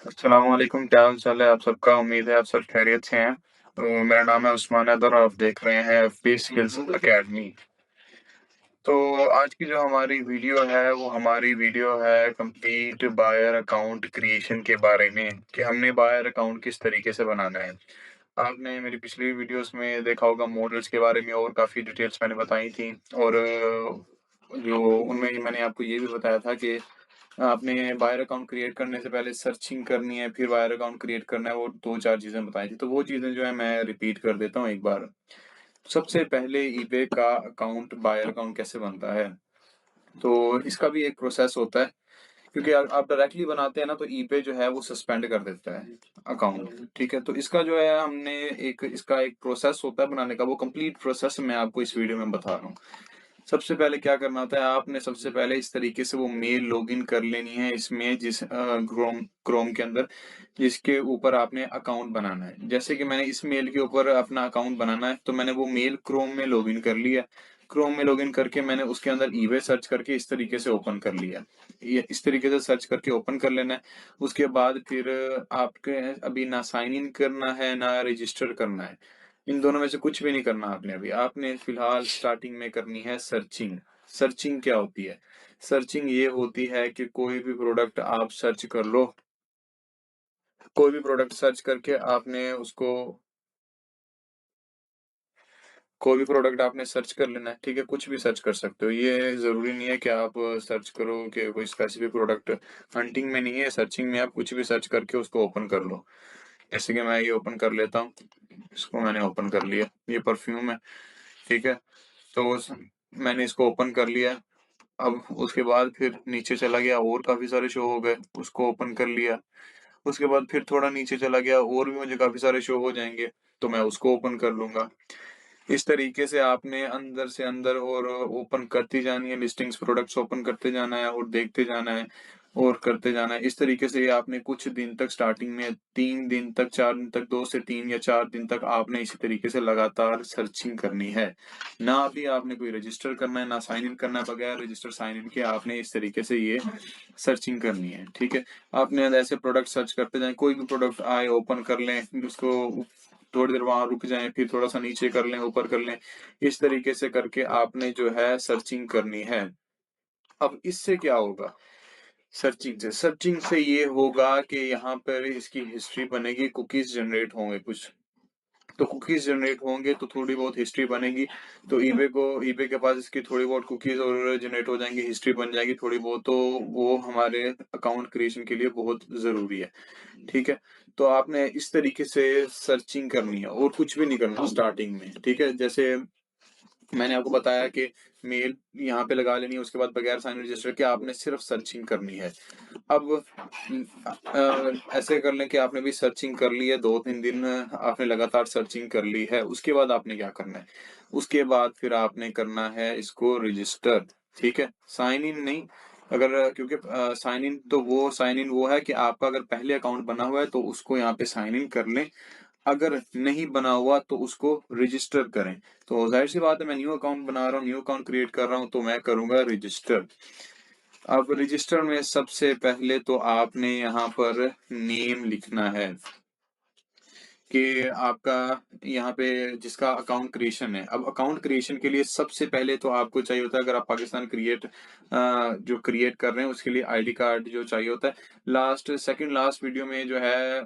अस्सलाम वालेकुम, क्या हाल चाल है आप सबका? उम्मीद है आप सब खैरियत से हैं। तो मेरा नाम है उस्मान अदर और आप देख रहे हैं एफपी स्किल्स एकेडमी। तो आज की जो हमारी वीडियो है वो हमारी वीडियो है कंप्लीट बायर अकाउंट क्रिएशन के बारे में कि हमने बायर अकाउंट किस तरीके से बनाना है। आपने मेरी पिछली वीडियोस में देखा होगा मॉडल्स के बारे में और काफ़ी डिटेल्स मैंने बताई थी और जो उनमें मैंने आपको ये भी बताया था कि आपने बायर अकाउंट क्रिएट करने से पहले सर्चिंग करनी है, फिर बायर अकाउंट क्रिएट करना है, वो 2-4 चीज़ें बताई थी। तो वो चीज़ें जो है मैं रिपीट कर देता हूँ एक बार। सबसे पहले ईबे का अकाउंट बायर अकाउंट कैसे बनता है? तो इसका भी एक प्रोसेस होता है क्योंकि आप डायरेक्टली बनाते हैं ना तो ईबे जो है वो सस्पेंड कर देता है अकाउंट, ठीक है? तो इसका जो है हमने एक इसका एक प्रोसेस होता है बनाने का, वो कंप्लीट प्रोसेस मैं आपको इस वीडियो में बता रहा हूँ। सबसे पहले क्या करना होता है, आपने सबसे पहले इस तरीके से वो मेल लॉगिन कर लेनी है इसमें क्रोम क्रोम के अंदर जिसके ऊपर आपने अकाउंट बनाना है। जैसे कि मैंने इस मेल के ऊपर अपना अकाउंट बनाना है तो मैंने वो मेल क्रोम में लॉगिन कर लिया। क्रोम में लॉगिन करके मैंने उसके अंदर ईबे सर्च करके इस तरीके से ओपन कर लिया। ये इस तरीके से सर्च करके ओपन कर लेना है। उसके बाद फिर आपके अभी ना साइन इन करना है ना रजिस्टर करना है। इन दोनों में से कुछ भी नहीं करना आपने अभी। आपने फिलहाल स्टार्टिंग में करनी है सर्चिंग। सर्चिंग क्या होती है? सर्चिंग ये होती है कि कोई भी प्रोडक्ट आप सर्च कर लो। कोई भी प्रोडक्ट सर्च करके आपने उसको कोई भी प्रोडक्ट आपने सर्च कर लेना है, ठीक है? कुछ भी सर्च कर सकते हो। ये ज़रूरी नहीं है कि आप सर्च करो कि कोई स्पेसिफिक प्रोडक्ट। हंटिंग में नहीं है, सर्चिंग में आप कुछ भी सर्च करके उसको ओपन कर लो। जैसे कि मैं ये ओपन कर लेता हूँ। इसको मैंने ओपन कर लिया। ये परफ्यूम है, ठीक है? तो उस मैंने इसको ओपन कर लिया। अब उसके बाद फिर नीचे चला गया और काफ़ी सारे शो हो गए, उसको ओपन कर लिया। उसके बाद फिर थोड़ा नीचे चला गया और भी मुझे काफ़ी सारे शो हो जाएँगे, तो मैं उसको ओपन कर लूँगा। इस तरीके से आपने अंदर से अंदर और ओपन करती जानी है, लिस्टिंग्स प्रोडक्ट्स ओपन करते जाना है और देखते जाना है और करते जाना है। इस तरीके से आपने कुछ दिन तक स्टार्टिंग में 3 दिन तक, 4 दिन तक, 2 से 3 या 4 दिन तक आपने इसी तरीके से लगातार सर्चिंग करनी है। ना अभी आपने कोई रजिस्टर करना है, ना साइन इन करना है, बगैर रजिस्टर साइन इन के आपने इस तरीके से ये सर्चिंग करनी है, ठीक है? आपने ऐसे प्रोडक्ट सर्च करते जाएँ, कोई भी प्रोडक्ट आए ओपन कर लें, उसको थोड़ी देर वहाँ रुक जाएँ, फिर थोड़ा-सा नीचे कर लें, ऊपर कर लें। इस तरीके से करके आपने जो है सर्चिंग करनी है। अब इससे क्या होगा? सर्चिंग से ये होगा कि यहाँ पर इसकी हिस्ट्री बनेगी, कुकीज़ जनरेट होंगे कुछ। तो कुकीज़ जनरेट होंगे तो थोड़ी बहुत हिस्ट्री बनेगी। तो ईबे के पास इसकी थोड़ी बहुत कुकीज़ और जनरेट हो जाएँगी, हिस्ट्री बन जाएगी थोड़ी बहुत, तो वो हमारे अकाउंट क्रिएशन के लिए बहुत ज़रूरी है। ठीक है? तो आपने इस तरीके से सर्चिंग करनी है और कुछ भी नहीं करना स्टार्टिंग में, ठीक है? जैसे मैंने आपको बताया कि मेल यहाँ पे लगा लेनी है, उसके बाद बगैर साइन रजिस्टर के आपने सिर्फ सर्चिंग करनी है। अब ऐसे कर लें कि आपने भी सर्चिंग कर ली है, 2-3 दिन आपने लगातार सर्चिंग कर ली है, उसके बाद आपने क्या करना है? उसके बाद फिर आपने करना है इसको रजिस्टर, ठीक है? साइन इन नहीं, अगर क्योंकि साइन इन वो है कि आपका अगर पहले अकाउंट बना हुआ है तो उसको यहाँ पे साइन इन कर लें, अगर नहीं बना हुआ तो उसको रजिस्टर करें। तो ज़ाहिर-सी बात है मैं न्यू अकाउंट बना रहा हूँ, न्यू अकाउंट क्रिएट कर रहा हूँ तो मैं करूँगा रजिस्टर। अब रजिस्टर में सबसे पहले तो आपने यहाँ पर नेम लिखना है कि आपका यहाँ पे जिसका अकाउंट क्रिएशन है। अब अकाउंट क्रिएशन के लिए सबसे पहले तो आपको चाहिए होता है, अगर आप पाकिस्तान जो क्रिएट कर रहे हैं उसके लिए आईडी कार्ड जो चाहिए होता है। सेकंड लास्ट वीडियो में जो है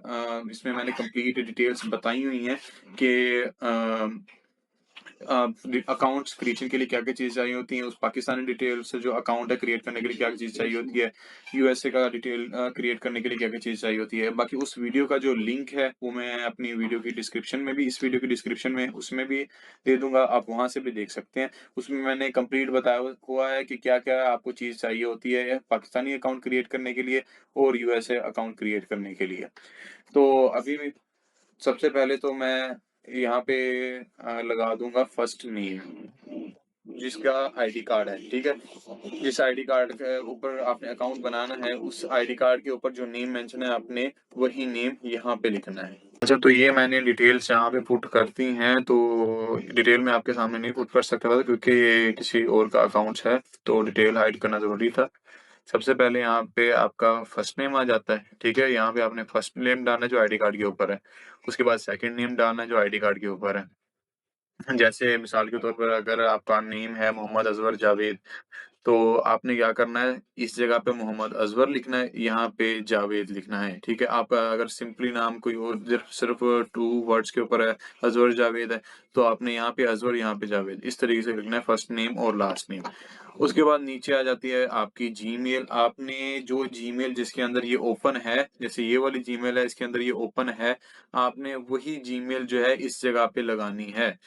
इसमें मैंने कंप्लीट डिटेल्स बताई हुई हैं कि अकाउंट्स क्रिएशन के लिए क्या-क्या चीज़ चाहिए होती हैं, उस पाकिस्तानी डिटेल से जो अकाउंट है क्रिएट करने के लिए क्या-क्या चीज़ चाहिए होती है, यूएसए का डिटेल क्रिएट करने के लिए क्या-क्या चीज़ चाहिए होती है। बाकी उस वीडियो का जो लिंक है, वो मैं अपनी वीडियो की डिस्क्रिप्शन में भी इस वीडियो की डिस्क्रिप्शन में उसमें भी दे दूँगा, आप वहाँ से भी देख सकते हैं। उसमें मैंने कंप्लीट बताया हुआ है कि क्या-क्या आपको चीज़ चाहिए होती है, पाकिस्तानी अकाउंट क्रिएट करने के लिए और यूएसए अकाउंट क्रिएट करने के लिए। तो अभी सबसे पहले तो मैं यहाँ पे लगा दूँगा फर्स्ट नेम, जिसका आईडी कार्ड है, ठीक है? जिस आईडी कार्ड के ऊपर आपने अकाउंट बनाना है, उस आईडी कार्ड के ऊपर जो नेम मेंशन है आपने वही नेम यहाँ पे लिखना है। अच्छा, तो ये मैंने डिटेल्स यहाँ पे पुट कर दी हैं, तो डिटेल मैं आपके सामने नहीं पुट कर सकता था क्योंकि ये किसी और का अकाउंट्स है, तो डिटेल हाइड करना ज़रूरी था। सबसे पहले यहाँ पे आपका फर्स्ट नेम आ जाता है, ठीक है? यहाँ पे आपने फर्स्ट नेम डालना है जो आईडी कार्ड के ऊपर है। उसके बाद सेकंड नेम डालना है जो आईडी कार्ड के ऊपर है। जैसे मिसाल के तौर पर अगर आपका नेम है मोहम्मद अज़वर जावेद, तो आपने क्या करना है, इस जगह पे मोहम्मद अज़वर लिखना है, यहाँ पे जावेद लिखना है, ठीक है? आपका अगर सिंपली नाम कोई और सिर्फ़ 2 वर्ड्स के ऊपर है, अज़वर जावेद है, तो आपने यहाँ पे अज़वर, यहाँ पे जावेद, इस तरीके से लिखना है फर्स्ट नेम और लास्ट नेम। उसके बाद नीचे आ जाती है आपकी जीमेल, आपने जो जीमेल जिसके अंदर ये ओपन है, जैसे ये वाली जीमेल है, इसके अंदर ये ओपन है, आपने वही जीमेल जो है इस जगह पे लगानी है।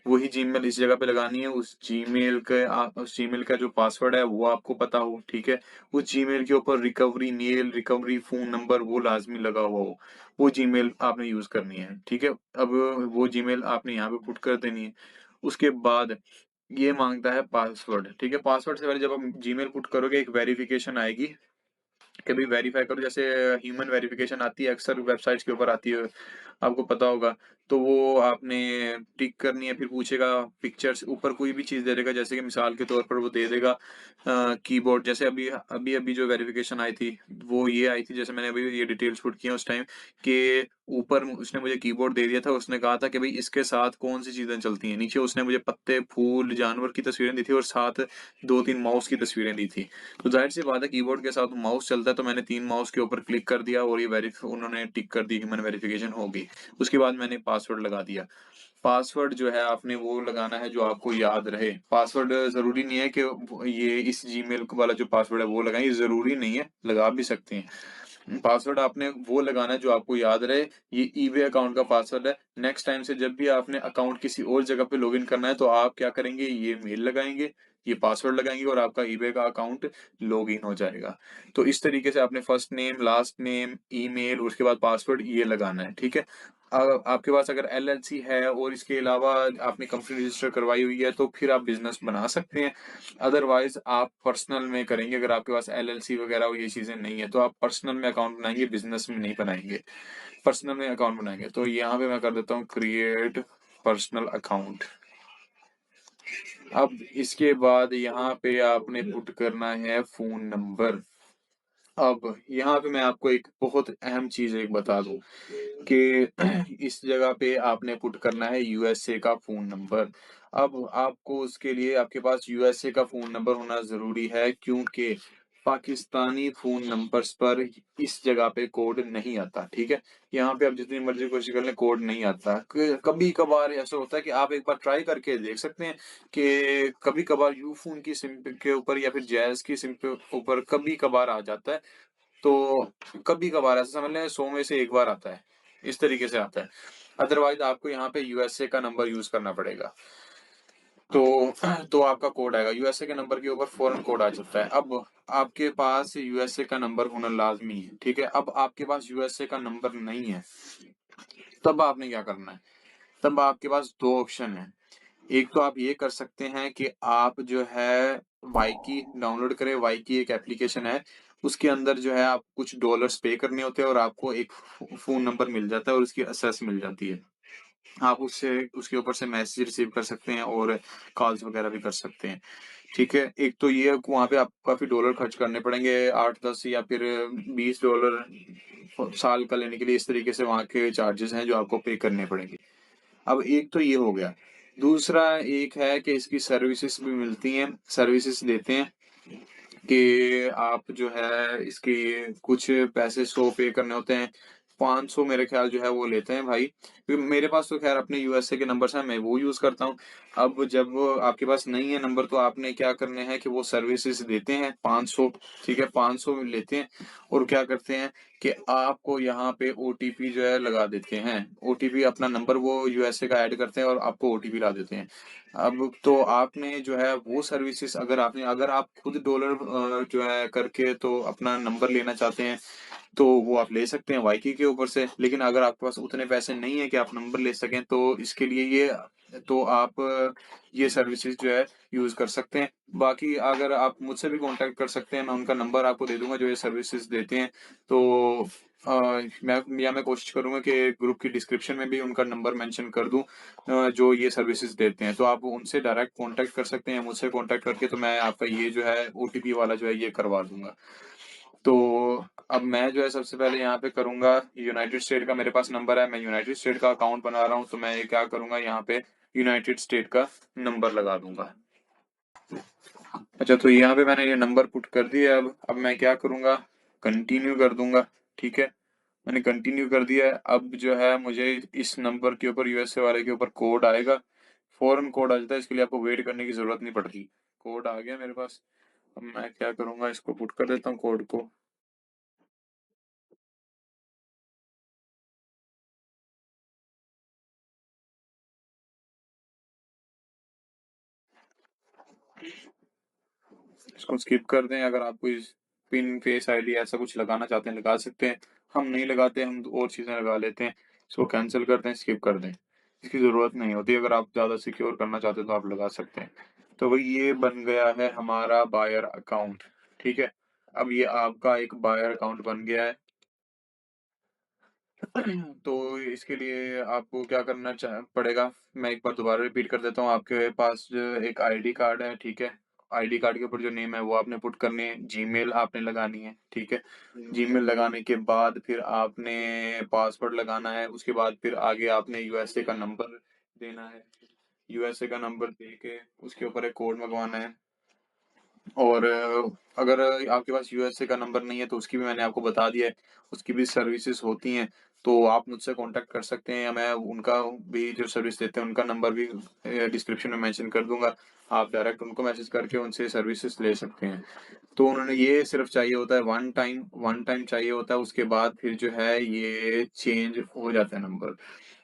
वही जीमेल इस जगह पे लगानी है, उस जीमेल का जो पासवर्ड है वो आपको पता हो, ठीक है? उस जीमेल के ऊपर recovery mail, recovery phone number वो लाज़मी लगा हुआ हो, वो जीमेल आपने यूज़ करनी है, ठीक है? अब वो जीमेल आपने यहाँ पे पुट कर देनी है। उसके बाद ये माँगता है पासवर्ड, ठीक है? पासवर्ड से पहले जब आप जीमेल पुट करोगे एक वेरिफ़िकेशन आएगी, कभी वेरीफ़ाई करो, जैसे ह्यूमन वेरिफ़िकेशन आती है, अक्सर वेबसाइट्स के ऊपर आती है, आपको पता होगा। तो वो आपने टिक करनी है, फिर पूछेगा पिक्चर्स, ऊपर कोई भी चीज़ दे देगा, जैसे कि मिसाल के तौर पर वो दे देगा कीबोर्ड, जैसे अभी-अभी जो वेरिफ़िकेशन आई थी, वो ये आई थी, जैसे मैंने अभी ये डिटेल्स पुट की हैं उस टाइम, कि ऊपर उसने मुझे कीबोर्ड दे दिया था, उसने कहा था कि भई इसके साथ कौन-सी चीज़ें चलती हैं। नीचे उसने मुझे पत्ते, फूल, जानवर की तस्वीरें दी थी और साथ 2-3 माउस की तस्वीरें दी थी। तो ज़ाहिर-सी बात है कीबोर्ड के साथ माउस चलता है, तो मैंने 3 माउस के ऊपर क्लिक कर दिया और ये वेरिफ़ उन्होंने टिक कर दी, ह्यूमन वेरिफ़िकेशन हो गई। उसके बाद मैंने पासवर्ड लगा दिया। पासवर्ड जो है आपने वो लगाना है जो आपको याद रहे। पासवर्ड ज़रूरी नहीं है कि वो ये इस जीमेल वाला जो पासवर्ड है वो लगाएँ, ये ज़रूरी नहीं है, लगा भी सकते हैं। पासवर्ड आपने वो लगाना है जो आपको याद रहे, ये ईबे अकाउंट का पासवर्ड है। नेक्स्ट टाइम से जब भी आपने अकाउंट किसी और जगह पे लॉगिन करना है, तो आप क्या करेंगे, ये मेल लगाएँगे, ये पासवर्ड लगाएँगे और आपका ईबे का अकाउंट लॉगिन हो जाएगा। तो इस तरीके से आपने first name, last name, email, उसके बाद पासवर्ड ये लगाना है, ठीक है? आपके पास अगर एलएलसी है और इसके अलावा आपने कंपनी रजिस्टर करवाई हुई है, तो फिर आप बिज़नेस बना सकते हैं। अदरवाइज़ आप पर्सनल में करेंगे, अगर आपके पास एलएलसी वगैरह और ये चीज़ें नहीं है, तो आप पर्सनल में अकाउंट बनाएँगे, बिज़नेस में नहीं बनाएँगे। पर्सनल में अकाउंट बनाएँगे, तो यहाँ पे मैं कर देता हूँ क्रिएट पर्सनल अकाउंट। अब इसके बाद यहाँ पे आपने पुट करना है फ़ोन नंबर। अब यहाँ पे मैं आपको एक बहुत अहम चीज़ एक बता दूँ कि इस जगह पे आपने पुट करना है यूएसए का फ़ोन नंबर। अब आपको उसके लिए आपके पास यूएसए का फ़ोन नंबर होना ज़रूरी है, क्योंकि पाकिस्तानी फ़ोन नंबर्स पर इस जगह पे कोड नहीं आता, ठीक है? यहाँ पे आप जितनी मर्ज़ी कोशिश कर लें, कोड नहीं आता। क कभी-कभार ऐसा होता है कि आप एक बार ट्राई करके देख सकते हैं कि कभी-कभार यूफ़ोन की सिम के ऊपर या फिर जैज़ की सिम के ऊपर कभी-कभार आ जाता है। तो कभी-कभार ऐसा समझ लें 100 में से 1 बार आता है, इस तरीके से आता है। अदरवाइज़ आपको यहाँ पे यूएसए का नंबर यूज़ करना पड़ेगा। तो तो आपका कोड आएगा, यूएसए के नंबर के ऊपर फ़ौरन कोड आ जाता है। अब आपके पास यूएसए का नंबर होना लाज़मी है, ठीक है? अब आपके पास यूएसए का नंबर नहीं है, तब आपने क्या करना है? तब आपके पास 2 ऑप्शन हैं। एक तो आप ये कर सकते हैं कि आप जो है वाईकी डाउनलोड करें, वाईकी एक एप्लीकेशन है, उसके अंदर जो है आप कुछ डॉलर्स पे करने होते हैं और आपको एक फ़ोन नंबर मिल जाता है और उसकी एक्सेस मिल जाती है। आप उससे उसके ऊपर से मैसेज रिसीव कर सकते हैं और कॉल्स वगैरह भी कर सकते हैं, ठीक है? एक तो ये है कि वहाँ पे आपको काफ़ी डॉलर खर्च करने पड़ेंगे, 8-10 या फिर $20 साल का लेने के लिए, इस तरीके से वहाँ के चार्जेज़ हैं जो आपको पे करने पड़ेंगे। अब एक तो ये हो गया। दूसरा एक है कि इसकी सर्विसेज़ भी मिलती हैं, सर्विसेज़ देते हैं कि आप जो है इसके कुछ पैसे 100 पे करने होते हैं, 500 मेरे ख़्याल जो है वो लेते हैं भाई। मेरे पास तो ख़ैर अपने यूएसए के नंबर्स हैं, मैं वो यूज़ करता हूँ। अब जब वो आपके पास नहीं है नंबर, तो आपने क्या करने हैं कि वो सर्विसेज़ देते हैं 500, ठीक है? 500 लेते हैं और क्या करते हैं कि आपको यहाँ पे ओटीपी जो है लगा देते हैं। ओटीपी अपना नंबर वो यूएसए का ऐड करते हैं और आपको ओटीपी ला देते हैं। अब तो आपने जो है वो सर्विसेज़, अगर आप खुद डॉलर जो है करके तो अपना नंबर लेना चाहते हैं, तो वो आप ले सकते हैं वाईकी के ऊपर से। लेकिन अगर आपके पास उतने पैसे नहीं है कि आप नंबर ले सकें, तो इसके लिए आप ये सर्विसेज़ जो है यूज़ कर सकते हैं। बाकी अगर आप मुझसे भी कॉन्टैक्ट कर सकते हैं, मैं उनका नंबर आपको दे दूँगा जो ये सर्विसेज़ देते हैं। तो मैं कोशिश करूँगा कि ग्रुप की डिस्क्रिप्शन में भी उनका नंबर मेंशन कर दूँ, जो ये सर्विसेज़ देते हैं। तो आप उनसे डायरेक्ट कॉन्टैक्ट कर सकते हैं या मुझसे कॉन्टैक्ट करके, तो मैं आपका ये जो है ओटीपी वाला जो है ये करवा दूँगा। तो अब मैं जो है सबसे पहले यहाँ पे करूँगा, यूनाइटेड स्टेट का मेरे पास नंबर है, मैं यूनाइटेड स्टेट का अकाउंट बना रहा हूँ, तो मैं ये क्या करूँगा, यहाँ पे यूनाइटेड स्टेट का नंबर लगा दूँगा। अच्छा, तो यहाँ पे मैंने ये नंबर पुट कर दिया है। अब मैं क्या करूँगा, कंटिन्यू कर दूँगा, ठीक है? मैंने कंटिन्यू कर दिया है। अब जो है मुझे इस नंबर के ऊपर, यूएसए वाले के ऊपर कोड आएगा, फ़ौरन कोड आ जाता है, इसके लिए आपको वेट करने की ज़रूरत नहीं पड़ती। कोड आ गया मेरे पास। अब मैं क्या करूँगा, इसको पुट कर देता हूँ कोड को। इसको स्किप कर दें, अगर आप कोई पिन, फेस आईडी ऐसा कुछ लगाना चाहते हैं लगा सकते हैं। हम नहीं लगाते, हम और चीज़ें लगा लेते हैं। इसको कैंसल कर दें, स्किप कर दें। इसकी ज़रूरत नहीं होती, अगर आप ज़्यादा सिक्योर करना चाहते हैं तो आप लगा सकते हैं। तो भाई ये बन गया है हमारा बायर अकाउंट, ठीक है? अब ये आपका एक बायर अकाउंट बन गया है। तो इसके लिए आपको क्या करना पड़ेगा, मैं एक बार दोबारा रिपीट कर देता हूँ। आपके पास जो एक आईडी कार्ड है, ठीक है? आईडी कार्ड के ऊपर जो नेम है वो आपने पुट करनी है, जीमेल आपने लगानी है, ठीक है? जीमेल लगाने के बाद फिर आपने पासवर्ड लगाना है, उसके बाद फिर आगे आपने यूएसए का नंबर देना है। यूएसए का नंबर दे के उसके ऊपर एक कोड मंगवाना है। और अगर आपके पास यूएसए का नंबर नहीं है तो उसकी भी मैंने आपको बता दिया है, उसकी भी सर्विसेज़ होती हैं, तो आप मुझसे कॉन्टैक्ट कर सकते हैं, या मैं उनका भी जो सर्विस देते हैं उनका नंबर भी डिस्क्रिप्शन में मेंशन कर दूँगा। आप डायरेक्ट उनको मैसेज करके उनसे सर्विसेज़ ले सकते हैं। तो उन्होंने ये सिर्फ़ चाहिए होता है वन टाइम चाहिए होता है, उसके बाद फिर जो है ये चेंज हो जाता है नंबर,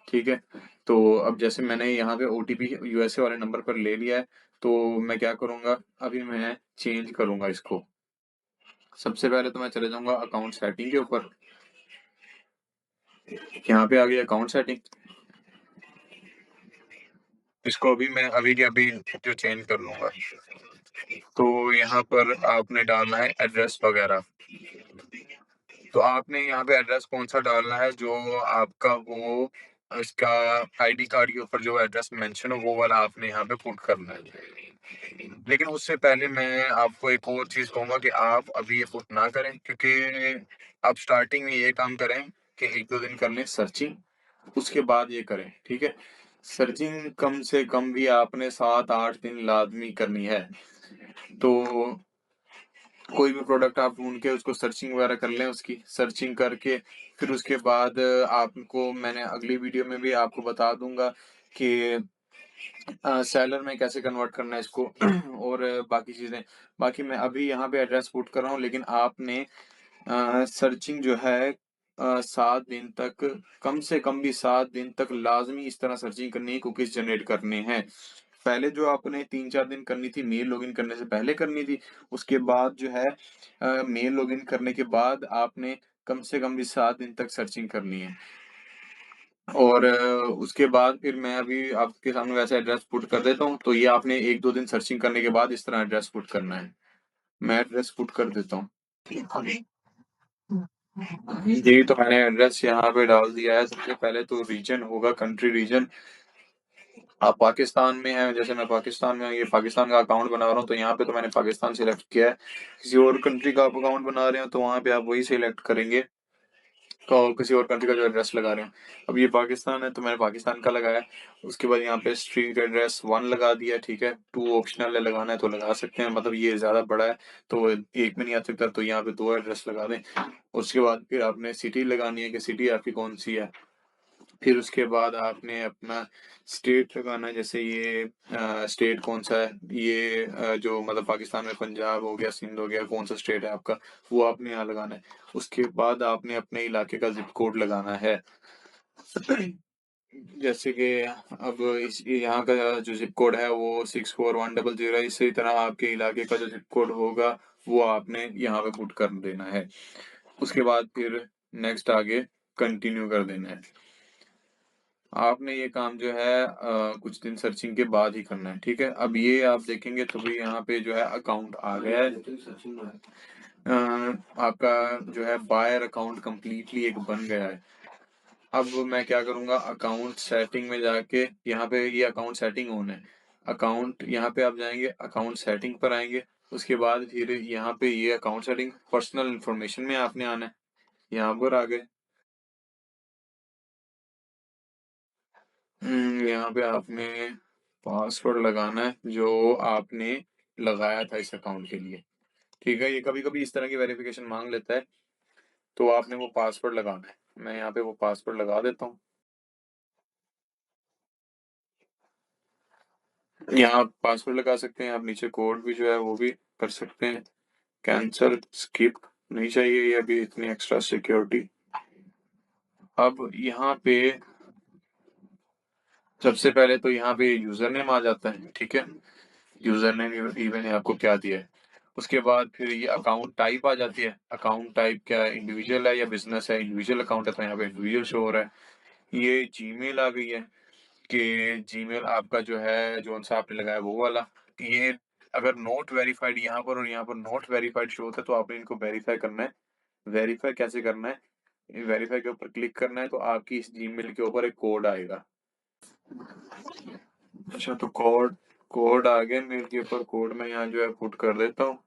ठीक है? तो अब जैसे मैंने यहाँ पे ओटीपी यूएसए वाले नंबर पर ले लिया है, तो मैं क्या करूँगा, अभी मैं चेंज करूँगा इसको। सबसे पहले तो मैं चले जाऊँगा अकाउंट सेटिंग के ऊपर। यहाँ पे आ गई अकाउंट सेटिंग। इसको अभी मैं अभी के अभी जो चेंज कर लूँगा। तो यहाँ पर आपने डालना है एड्रेस वगैरह। तो आपने यहाँ पे एड्रेस कौन-सा डालना है, जो आपका वो इसका आईडी कार्ड के ऊपर जो एड्रेस मेंशन हो वो वाला आपने यहाँ पे पुट करना है। लेकिन उससे पहले मैं आपको एक और चीज़ कहूँगा कि आप अभी ये पुट ना करें, क्योंकि आप स्टार्टिंग में ये काम करें कि 1-2 दिन कर लें सर्चिंग, उसके बाद ये करें, ठीक है? सर्चिंग कम से कम भी आपने 7-8 दिन लाज़मी करनी है। तो कोई भी प्रोडक्ट आप ढूँढ के उसको सर्चिंग वगैरह कर लें, उसकी सर्चिंग करके फिर उसके बाद आपको मैंने अगली वीडियो में भी आपको बता दूँगा कि सेलर में कैसे कन्वर्ट करना है इसको और बाकी चीज़ें। बाकी मैं अभी यहाँ पे एड्रेस पुट कर रहा हूँ, लेकिन आपने सर्चिंग जो है 7 दिन तक, कम से कम भी 7 दिन तक लाज़मी इस तरह सर्चिंग करनी है, कुकीज़ जनरेट करने हैं। पहले जो आपने 3-4 दिन करनी थी, मेल लॉगिन करने से पहले करनी थी, उसके बाद जो है मेल लॉगिन करने के बाद आपने कम से कम भी 7 दिन तक सर्चिंग करनी है। और उसके बाद फिर मैं अभी आपके सामने वैसे एड्रेस पुट कर देता हूँ, तो ये आपने 1-2 दिन सर्चिंग करने के बाद इस तरह एड्रेस पुट करना है। मैं एड्रेस पुट कर देता हूँ। जी, तो मैंने एड्रेस यहाँ पे डाल दिया है। सबसे पहले तो रीजन होगा, कंट्री रीजन। आप पाकिस्तान में हैं, जैसे मैं पाकिस्तान में हूँ, ये पाकिस्तान का अकाउंट बना रहा हूँ, तो यहाँ पे तो मैंने पाकिस्तान सिलेक्ट किया है। किसी और कंट्री का आप अकाउंट बना रहे हो, तो वहाँ पे आप वही सिलेक्ट करेंगे। और किसी और कंट्री का जो एड्रेस लगा रहे हैं। अब ये पाकिस्तान है तो मैंने पाकिस्तान का लगाया। उसके बाद यहाँ पे स्ट्रीट एड्रेस 1 लगा दिया, ठीक है। 2 ऑप्शनल है, लगाना है तो लगा सकते हैं, मतलब ये ज़्यादा बड़ा है तो एक में नहीं आ सकता, तो यहाँ पे 2 एड्रेस लगा दें। उसके बाद फिर आपने सिटी लगानी है कि सिटी आपकी कौन-सी है। फिर उसके बाद आपने अपना स्टेट लगाना है, जैसे ये स्टेट कौन-सा है, ये जो मतलब पाकिस्तान में पंजाब हो गया, सिंध हो गया, कौन-सा स्टेट है आपका, वो आपने यहाँ लगाना है। उसके बाद आपने अपने इलाके का ज़िप कोड लगाना है। जैसे कि अब इस यहाँ का जो ज़िप कोड है वो 64100 है, इसी तरह आपके इलाके का जो ज़िप कोड होगा वो आपने यहाँ पे पुट कर देना है। उसके बाद फिर नेक्स्ट आगे कंटिन्यू कर देना है। आपने ये काम जो है कुछ दिन सर्चिंग के बाद ही करना है, ठीक है? अब ये आप देखेंगे तो भी यहाँ पे जो है अकाउंट आ गया है। आपका जो है बायर अकाउंट कंप्लीटली एक बन गया है। अब मैं क्या करूँगा, अकाउंट सेटिंग में जाके यहाँ पे ये अकाउंट सेटिंग ऑन है। अकाउंट यहाँ पे आप जाएँगे, अकाउंट सेटिंग पर आएँगे, उसके बाद फिर यहाँ पे ये अकाउंट सेटिंग पर्सनल इन्फॉर्मेशन में आपने आना है। यहाँ पर आ गए। यहाँ पे आपने पासवर्ड लगाना है जो आपने लगाया था इस अकाउंट के लिए। ठीक है? ये कभी-कभी इस तरह की वेरिफिकेशन माँग लेता है, तो आपने वो पासवर्ड लगाना है। मैं यहाँ पे वो पासवर्ड लगा देता हूँ। यहाँ आप पासवर्ड लगा सकते हैं, आप नीचे कोड भी जो है वो भी कर सकते हैं। कैंसल, स्किप नहीं चाहिए ये अभी इतनी एक्स्ट्रा सिक्योरिटी। अब यहाँ पे सबसे पहले तो यहाँ पे यूजर नेम आ जाता है, ठीक है? यूजर नेम इवन ने आपको क्या दिया है। उसके बाद फिर ये अकाउंट टाइप आ जाती है। अकाउंट टाइप क्या है, इंडिविजुअल है या बिजनेस है? इंडिविजुअल अकाउंट है तो यहाँ पे इंडिविजुअल शो हो रहा है। ये जीमेल आ गई है कि जीमेल आपका जो है जो सा आपने लगाया वो वाला। ये अगर नॉट वेरीफाइड यहाँ पर और यहाँ पर नॉट वेरीफाइड शो होता है तो आपने इनको वेरीफाई करना है। वेरीफाई कैसे करना है, वेरीफाई के ऊपर क्लिक करना है तो आपकी इस जीमेल के ऊपर एक कोड आएगा। अच्छा, तो कोड कोड आ गया मेल के ऊपर। कोड मैं यहाँ जो है पुट कर देता हूँ।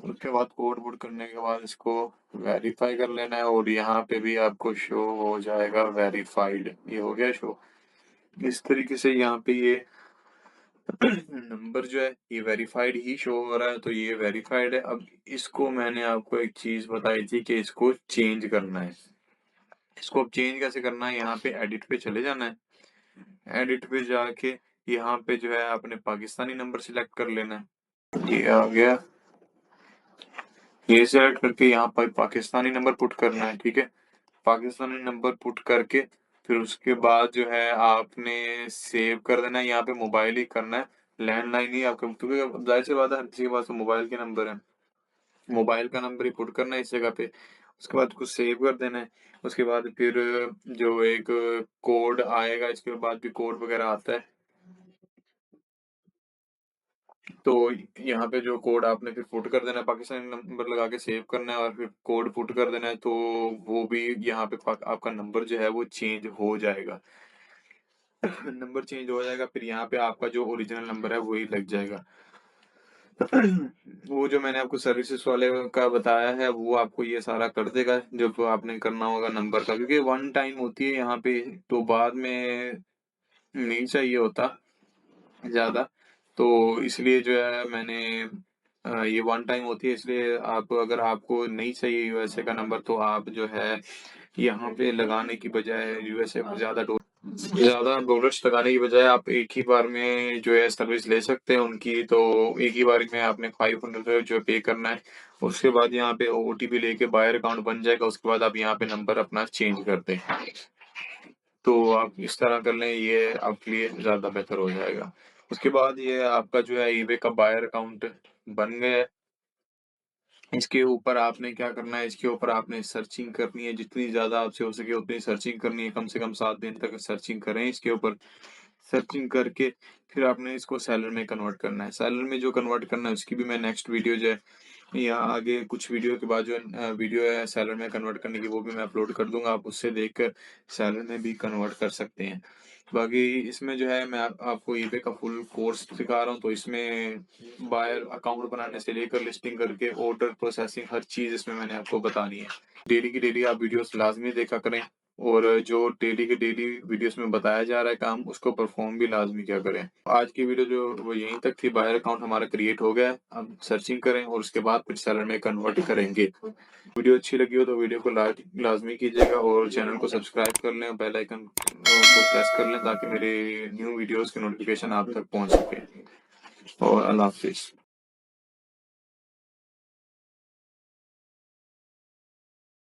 उसके बाद कोड पुट करने के बाद इसको वेरीफाई कर लेना है और यहाँ पे भी आपको शो हो जाएगा वेरीफाइड। ये हो गया शो। इस तरीके से यहाँ पे ये नंबर जो है ये वेरीफाइड ही शो हो रहा है, तो ये वेरीफाइड है। अब इसको मैंने आपको एक चीज बताई थी कि इसको चेंज करना है। इसको अब चेंज कैसे करना है, यहाँ पे एडिट पे चले जाना है। एडिट पे जाके यहाँ पे जो है आपने पाकिस्तानी नंबर सिलेक्ट कर लेना है। ये आ गया। ये सिलेक्ट करके यहाँ पर पाकिस्तानी नंबर पुट करना है, ठीक है? पाकिस्तानी नंबर पुट करके फिर उसके बाद जो है आपने सेव कर देना है। यहाँ पे मोबाइल ही करना है, लैंडलाइन ही आपका, क्योंकि जाहिर सी बात है हर किसी के पास तो मोबाइल के नंबर है। मोबाइल का नंबर ही पुट करना है इस जगह पे। उसके बाद कुछ सेव कर देना है। उसके बाद फिर जो एक कोड आएगा, इसके बाद भी कोड वगैरह आता है, तो यहाँ पे जो कोड आपने फिर पुट कर देना है, पाकिस्तानी नंबर लगा के सेव करना है और फिर कोड पुट कर देना है, तो वो भी यहाँ पे आपका नंबर जो है वो चेंज हो जाएगा। नंबर चेंज हो जाएगा, फिर यहाँ पे आपका जो ओरिजिनल नंबर है वही लग जाएगा। वो जो मैंने आपको सर्विसेज वाले का बताया है वो आपको ये सारा कर देगा जब आपने करना होगा नंबर का, क्योंकि वन टाइम होती है यहाँ पे, तो बाद में नहीं चाहिए होता ज़्यादा, तो इसलिए जो है मैंने ये वन टाइम होती है, इसलिए आप अगर आपको नहीं चाहिए यूएसए का नंबर तो आप जो है यहाँ पे लगाने की बजाय यूएसए में ज़्यादा डॉलर्स लगाने की बजाय आप एक ही बार में जो है सर्विस ले सकते हैं उनकी। तो एक ही बार में आपने 500 जो पे करना है। उसके बाद यहाँ पे ओटीपी लेके बायर अकाउंट बन जाएगा। उसके बाद आप यहाँ पे नंबर अपना चेंज कर दें। तो आप इस तरह कर लें, ये आपके लिए ज़्यादा बेहतर हो जाएगा। उसके बाद ये आपका जो है ईबे का बायर अकाउंट बन गया है। इसके ऊपर आपने क्या करना है, इसके ऊपर आपने सर्चिंग करनी है, जितनी ज़्यादा आपसे हो सके उतनी सर्चिंग करनी है। कम से कम 7 दिन तक सर्चिंग करें इसके ऊपर। सर्चिंग करके फिर आपने इसको सेलर में कन्वर्ट करना है। सेलर में जो कन्वर्ट करना है उसकी भी मैं नेक्स्ट वीडियो जो है या आगे कुछ वीडियो के बाद जो वीडियो है सेलर में कन्वर्ट करने की वो भी मैं अपलोड कर दूंगा। आप उससे देखकर सेलर में भी कन्वर्ट कर सकते हैं। बाकी इसमें जो है मैं आपको ईबे का फुल कोर्स सिखा रहा हूँ, तो इसमें बायर अकाउंट बनाने से लेकर लिस्टिंग करके ऑर्डर प्रोसेसिंग हर चीज़ इसमें मैंने आपको बतानी है। डेली की डेली आप वीडियोस लाजमी देखा करें और जो डेली के डेली वीडियोस में बताया जा रहा है काम उसको परफॉर्म भी लाजमी क्या करें। आज की वीडियो जो वो यहीं तक थी। बायर अकाउंट हमारा क्रिएट हो गया है, अब सर्चिंग करें और उसके बाद फिर सेलर में कन्वर्ट करेंगे। वीडियो अच्छी लगी हो तो वीडियो को लाजमी कीजिएगा और चैनल को सब्सक्राइब कर लें, बेल आइकन को प्रेस कर लें ताकि मेरे न्यू वीडियोस की नोटिफिकेशन आप तक पहुंच सके। और अल्लाह हाफिज़।